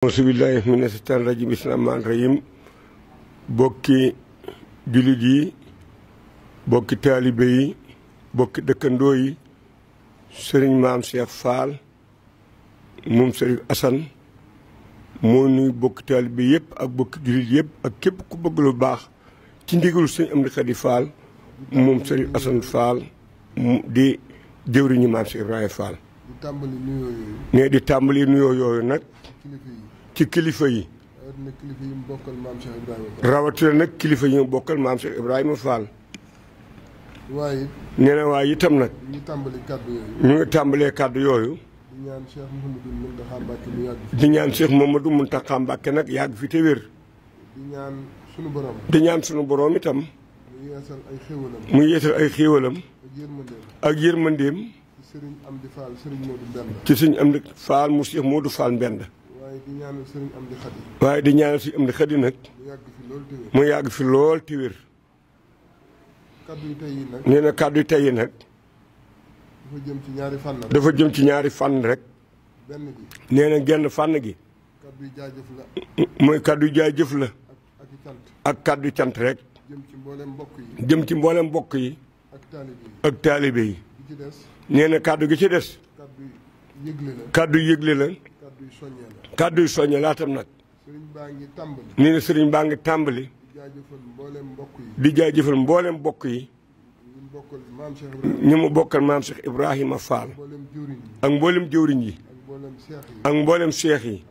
Bismillahi mina shaytaani rajiim bismillaahi rahim bokki jullit yi bokki taalibe yi bokki dëkkandoo yi sëriñ maam Cheikh Fall moom sëriñ Assane moo nuy bokki taalibe yëpp ak bokki jullit yëpp ak képp ku bëgg lu baax ci ndigalu sëriñ Amdi Khady Fall moom sëriñ Assane Fall di jëwriñu maam Cheikh Ibrahima Fall ne di tàmbali nuyoo yooyu nag ci kilifa yi rawatina nag kilifa yi mu bokkal maam Cheikh Ibrahima Fall waaye nee na waaye itam nag ñu ngi tàmbalee kàddu yooyu di ñaan Cheikh Mouhamadou Mountakha Mbacké nag yàgg fi te wér di ñaan sunu borom itam mu yeesal ay xéewalam ak yërmandeem ci sëriñ Amdi Fall mu Cheikh Modou Fall Mbend waaye di ñaanal sëriñ Amdi Khady nag mu yàgg fi lool te wér nee na kàddu yi tey yi nag dafa jëm ci ñaari fànn rek nee na genn fànn gi mooy kàddu jaajëf la ak kàddu cant rek jëm ci mboolem mbokk yi ak taalibe yi nee na kàddu gi ci des kàddu yëgle la kàddu yu soññe laatam nag nee na sëriñ baa ngi tàmbali di jaajëfal mboolem mbokk yi ñu mu bokkal maam Cheikh Ibrahima Fall ak mboolem jëwriñ yi ak mboolem seex yi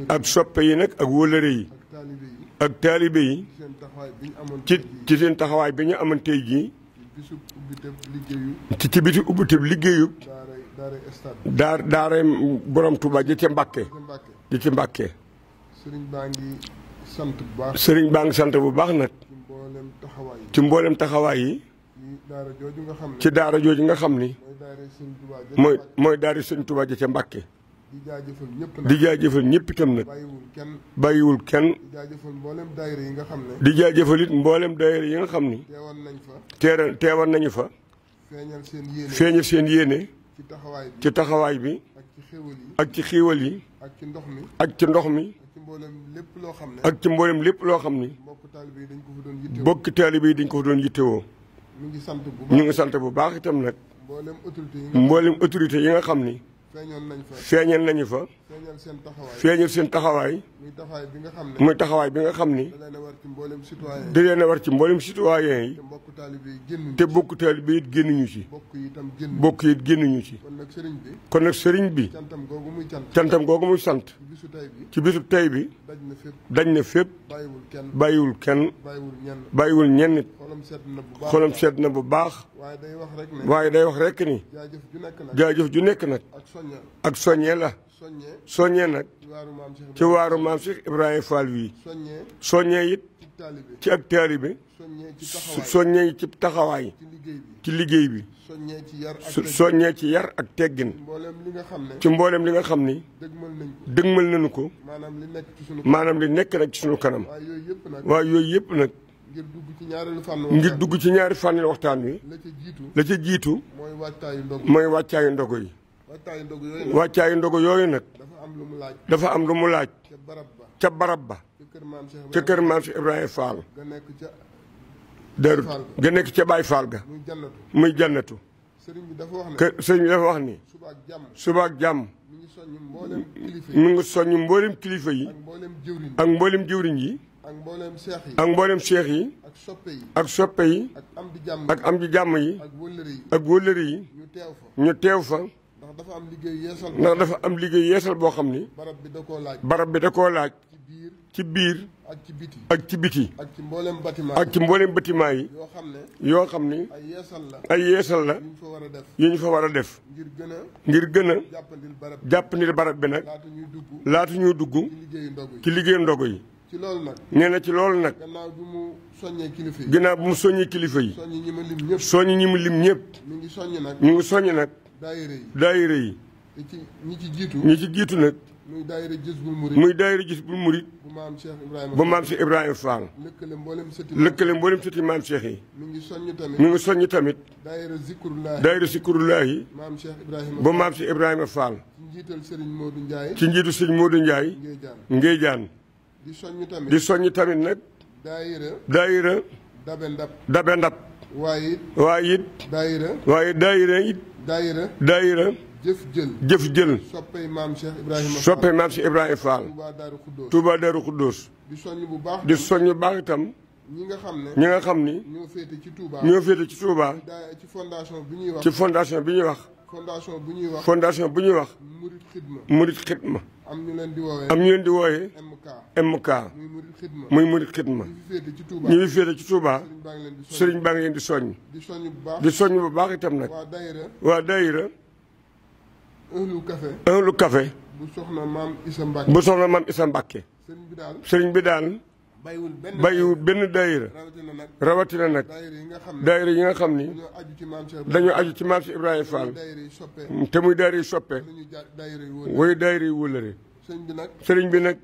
ak soppe yi nag ak wóllëre yi ak taalibe yi ci seen taxawaay bi ñu amoon tey jii ci biti ubbiteb liggéeyub daara borom Touba ji ca Mbàkke ji ci Mbàkke sëriñ baa ngi sant bu baax nag ci mboolem taxawaay yi ci daara jooju nga xam ni mooy daara sëriñ Touba ji ca Mbàkke di jaajëfal ñëpp itam nag bàyyiwul kenn di jaajëfal it mboolem daayira yi nga xam ni teewal nañu fa feeñal seen yéene ci taxawaay bi ak ci xiiwal yi ak ci ndox mi ak ci mboolem lépp loo xam ni bokki taalibe yi dañ ko fa doon yittewoo ñu ngi sant bu baax itam nag mboolem autorité yi nga xam ni feeñal nañu fa feeñal seen taxawaay muy taxawaay bi nga xam ni da leen a war ci mboolem citoyen yi te bokk taalibe yi it génnuñu ci bokk yi it génnuñu ci kon nag sëriñ bi cantam googu muy sant ci bisub tey bi dañ na fépp bàyyiwul kenn bàyyiwul ñenn it xolam sedd na bu baax waaye day wax rekk ni jaajëf ju nekk nag ak soññee la soññee nag ci waaru maam Cheikh Ibrahima Fall wi soññee it ci ak taalibe soññee ci taxawaay ci liggéey bi soññee ci yar ak teggin ci mboolem li nga xam ni dëgmal nañu ko maanaam li nekk nag ci sunu kanam waaye yooyu yëpp nag ngir dugg ci ñaari fànn waxtaan wi la ca jiitu mooy wàccaayu ndogo yi wàccaayu ndogo yooyu nag dafa am lu mu laaj ca barab ba ca kër maam Cheikh Ibrahima Fall darut ga nekk ca Baay Fall ga muy jannatu sëriñ bi dafa wax ni subaak jàmm mu ngi soññ mboolem kilifa yi ak mboolem jëwriñ yi ak mboolem seex yi ak soppe yi ak am di jàmm yi ak wóllëre yi ñu teew fa ndax dafa am liggéey yeesal boo xam ni barab bi da koo laaj ci biir ak ci biti ak ci mboolem bâtiment yi yoo xam ni ay yeesal la yu ñu fa war a def ngir gën a jàppandil barab bi nag laata ñuy dugg ci liggéey ndogu yi nee na ci loolu nag ginnaaw bu mu soññee kilifa yi soññi ñi mu lim ñëpp ñu ngi soññ nag daayira yi ñi ci jiitu nag muy daayira Jazbul Murid. muy daayira Jazbul Murid. bu maam Cheikh Ibrahima. bu maam Cheikh Ibrahima Fall. lëkkale mboolem sëti maam Cheikh yi. mi ngi soññ tamit. mi ngi soññ tamit. daayira Zikrullahi. daayira Zikrullahi. maam Cheikh Ibrahima. bu maam Cheikh Ibrahima Fall. ci njiital Serigne Modou Ndiaye. ci njiitu Serigne Modou Ndiaye. Ngéejaan. di soññ tamit. di soññ tamit nag. daayira. Dabe Ndab. waaye it. daayira. jëf jël. soppay maam Cheikh Ibrahima Fall. Touba Darou Khoudoss. di soññ bu baax itam. ñi nga xam ni. ñoo féete ci Touba. ci fondation bi ñuy wax. fondation bu ñuy wax. Murid Xidma. am ñu leen di wooyee. MK. muy Murid Xidma. ñu ngi féete ci Touba. sëriñ baa ngi leen di soññ. di soññ bu baax itam nag. waa daayira. Ahlu Café. bu soxna maam Issa Mbacke. sëriñ bi daal. bàyyiwul benn daayira. rawatina nag. daayira yi nga xam ni. dañoo aju ci maam Cheikh Ibrahima Fall. te muy daayira yi soppe. way daayira yi wëllëre. sëriñ bi nag.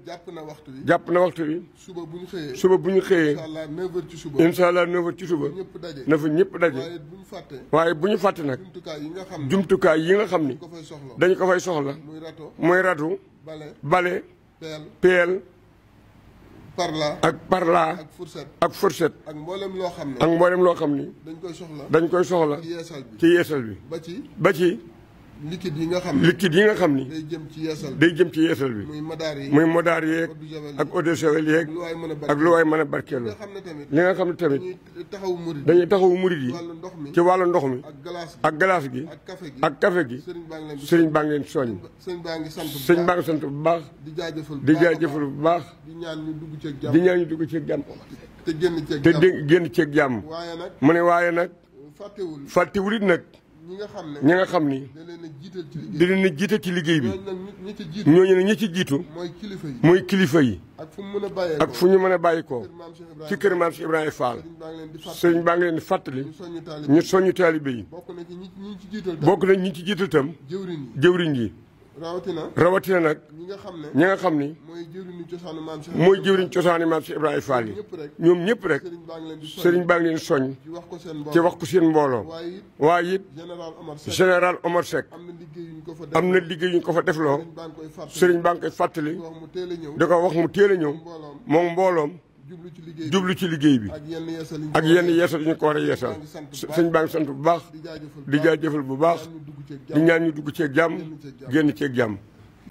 jàpp na waxtu bi. suba bu ñu xëyee. incha allah 9h ci suba. na fa ñëpp daje. waaye bu ñu fàtte nag. jumtukaay yi nga xam ni. dañu ko fay soxla. muy ratu. bale. peel. parla. ak fourchette. ak mboolem loo xam ni. dañ koy soxla. ci yeesal bi. ba ci. liquide yi nga xam ni. day jëm ci yeesal bi. muy modaar yeeg. ak eau de javel yeeg. ak lu waay mën a barkeelu. li nga xam ne tamit. dañuy taxawu murid yi. ci wàllu ndox mi. ak glace gi. ak café gi. sëriñ baa ngi leen soññ. sëriñ baa ngi sant bu baax. di jaajëfal bu baax. di ñaan ñu dugg ceeg jàmm. te génn ceeg jàmm. mu ne waaye nag. fàttewul it nag. ñi nga xam ni. da leen a jiital ci liggéey bi. ñooñu ne ñi ci jiitu. mooy kilifa yi. ak fu ñu mën a bàyyi ko. ci kër maam Cheikh Ibrahima Fall. sëriñ baa ngi leen di fàttali. ñu soññu taalibe yi. bokk na ñi ci jiital tam. jëwriñ yi. rawatina nag. ñi nga xam ni. mooy jëwriñ cosaani maam Cheikh Ibrahima Fall yi. ñoom ñëpp rek. sëriñ baa ngi leen soññ. ci wax ko seen mbooloo. waaye it. général Omar Seck. am na liggéey yu ñu ko fa defloo. sëriñ baa ngi koy fàttali. da ko wax mu teel a ñëw. moom mbooloom. jublu ci liggéey bi. ak yenn yeesal yu ñu ko war a yeesal. sëñ baa ngi sant bu baax. di jaajëfal bu baax. di ñaan ñu dugg ceeg jàmm. génn ceeg jàmm.